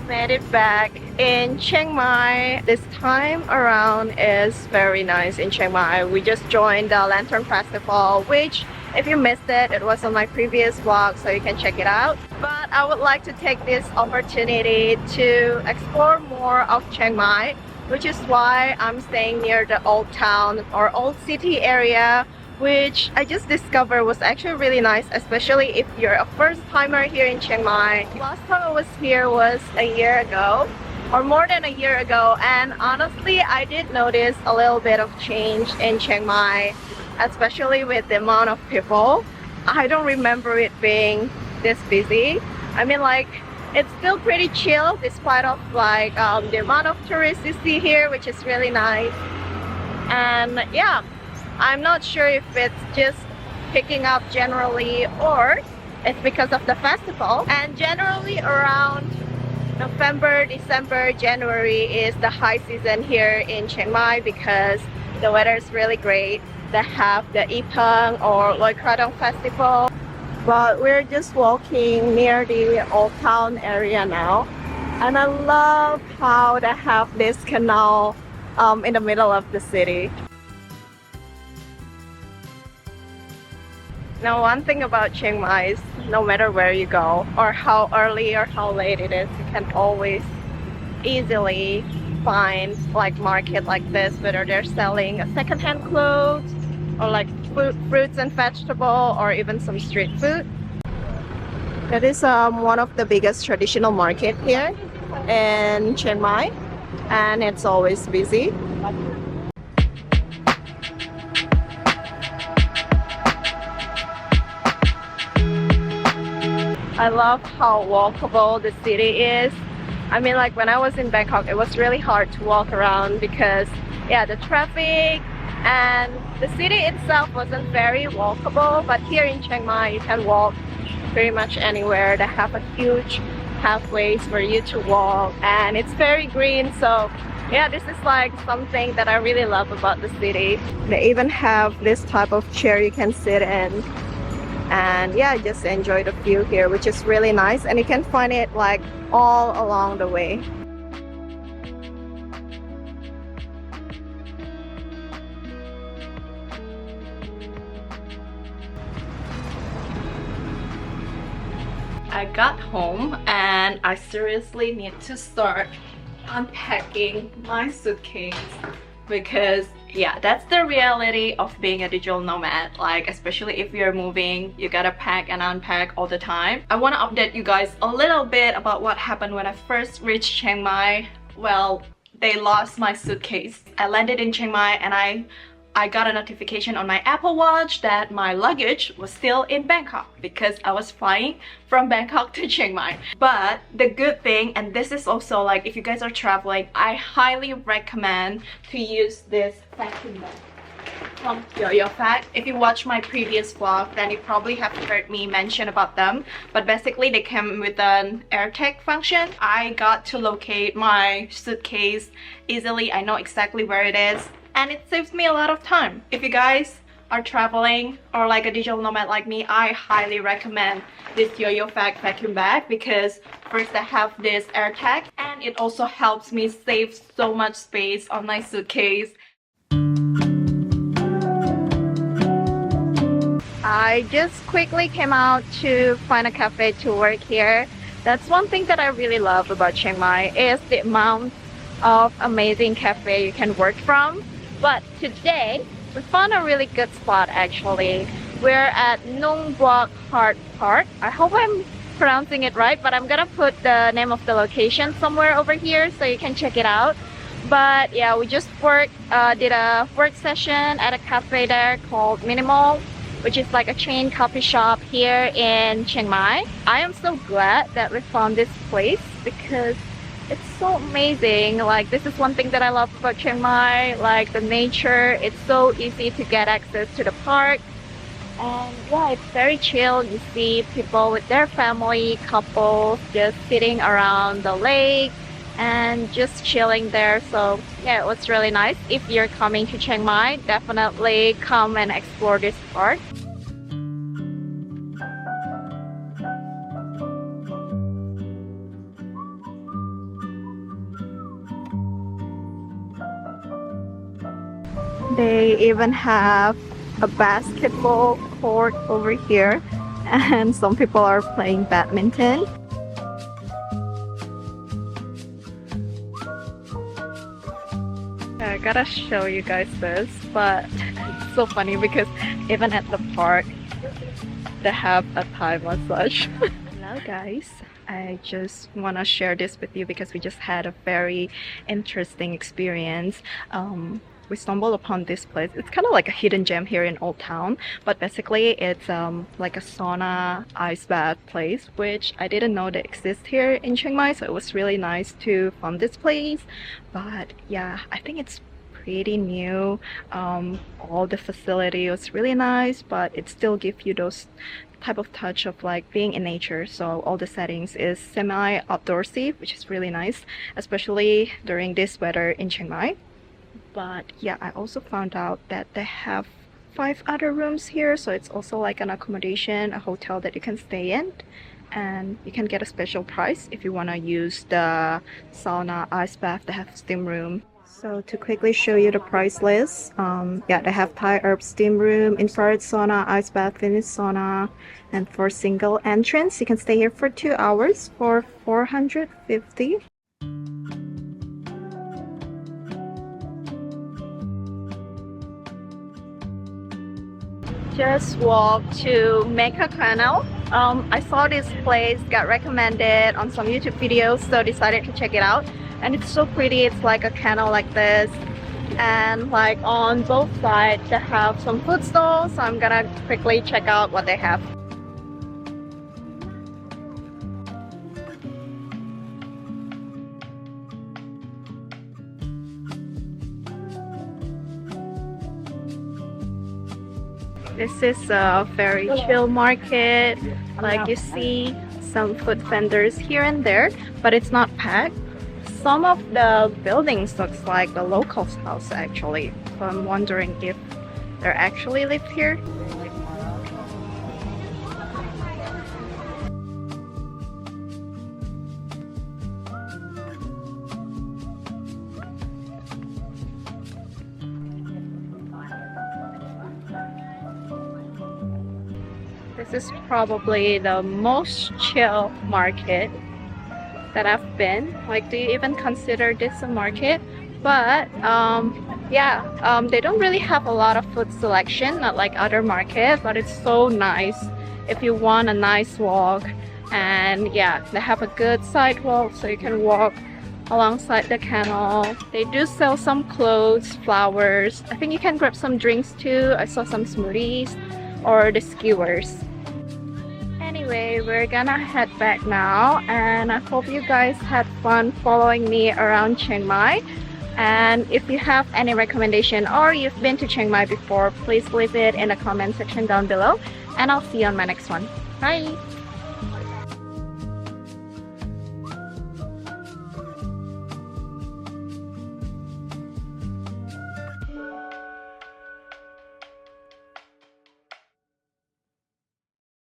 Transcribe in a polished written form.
made it back in Chiang Mai. This time around is very nice in Chiang Mai. We just joined the Lantern Festival, which if you missed it, it was on my previous vlog, so you can check it out. But I would like to take this opportunity to explore more of Chiang Mai, which is why I'm staying near the old town or old city area, which I just discovered was actually really nice, especially if you're a first timer here in Chiang Mai. Last time I was here was a year ago or more than a year ago, and honestly I did notice a little bit of change in Chiang Mai, especially with the amount of people. I don't remember it being this busy. I mean, like, it's still pretty chill despite of like the amount of tourists you see here, which is really nice. And yeah, I'm not sure if it's just picking up generally or it's because of the festival. And generally around November, December, January is the high season here in Chiang Mai because the weather is really great. They have the Ipang or Loi Krathong festival. But we're just walking near the old town area now. And I love how they have this canal in the middle of the city. Now, one thing about Chiang Mai is no matter where you go or how early or how late it is, you can always easily find like market like this, whether they're selling a secondhand clothes or like fruits and vegetable or even some street food. That is one of the biggest traditional market here in Chiang Mai, and it's always busy. I love how walkable the city is. I mean, like when I was in Bangkok, it was really hard to walk around because yeah, the traffic and the city itself wasn't very walkable. But here in Chiang Mai, you can walk pretty much anywhere. They have a huge pathways for you to walk, and it's very green. So yeah, this is like something that I really love about the city. They even have this type of chair you can sit in. And yeah, just enjoy the view here, which is really nice, and you can find it like all along the way. I got home and I seriously need to start unpacking my suitcase because yeah, that's the reality of being a digital nomad. Like, especially if you're moving, you gotta pack and unpack all the time. I want to update you guys a little bit about what happened when I first reached Chiang Mai. Well, they lost my suitcase. I landed in Chiang Mai and I got a notification on my Apple Watch that my luggage was still in Bangkok because I was flying from Bangkok to Chiang Mai. But the good thing, and this is also like if you guys are traveling, I highly recommend to use this vacuum bag from Yoyovac. If you watch my previous vlog, then you probably have heard me mention about them. But basically they came with an AirTag function. I got to locate my suitcase easily. I know exactly where it is, and it saves me a lot of time. If you guys are traveling or like a digital nomad like me, I highly recommend this Yoyovac vacuum bag because first I have this AirTag and it also helps me save so much space on my suitcase. I just quickly came out to find a cafe to work here. That's one thing that I really love about Chiang Mai is the amount of amazing cafe you can work from. But today, we found a really good spot actually. We're at Nomad Park. I hope I'm pronouncing it right, but I'm gonna put the name of the location somewhere over here so you can check it out. But yeah, we just did a work session at a cafe there called Minimal, which is like a chain coffee shop here in Chiang Mai. I am so glad that we found this place because it's so amazing. Like, this is one thing that I love about Chiang Mai, like the nature. It's so easy to get access to the park, and yeah, it's very chill. You see people with their family, couples just sitting around the lake and just chilling there. So yeah, it was really nice. If you're coming to Chiang Mai, definitely come and explore this park. They even have a basketball court over here, and some people are playing badminton. I gotta show you guys this, but it's so funny because even at the park they have a Thai massage. Hello guys, I just want to share this with you because we just had a very interesting experience. We stumbled upon this place. It's kind of like a hidden gem here in Old Town, but basically it's like a sauna ice bath place, which I didn't know that exists here in Chiang Mai, so it was really nice to find this place. But yeah, I think it's pretty new. All the facility was really nice, but it still gives you those type of touch of like being in nature. So all the settings is semi outdoorsy, which is really nice, especially during this weather in Chiang Mai. But yeah, I also found out that they have 5 other rooms here, so it's also like an accommodation, a hotel that you can stay in, and you can get a special price if you want to use the sauna ice bath. They have steam room. So to quickly show you the price list, yeah, they have Thai herb steam room, infrared sauna, ice bath, Finnish sauna, and for single entrance you can stay here for 2 hours for 450. Just walked to Mecca Canal. I saw this place, got recommended on some YouTube videos, so decided to check it out. And it's so pretty. It's like a canal like this, and like on both sides they have some food stalls, so I'm gonna quickly check out what they have. This is a very chill market. Like you see some food vendors here and there, but it's not packed. Some of the buildings looks like the locals' house actually. So I'm wondering if they actually live here. This is probably the most chill market that I've been. Like, do you even consider this a market? But yeah, they don't really have a lot of food selection, not like other markets, but it's so nice if you want a nice walk. And yeah, they have a good sidewalk so you can walk alongside the canal. They do sell some clothes, flowers. I think you can grab some drinks too. I saw some smoothies or the skewers. Anyway, we're gonna head back now, and I hope you guys had fun following me around Chiang Mai. And if you have any recommendation or you've been to Chiang Mai before, please leave it in the comment section down below, and I'll see you on my next one. Bye!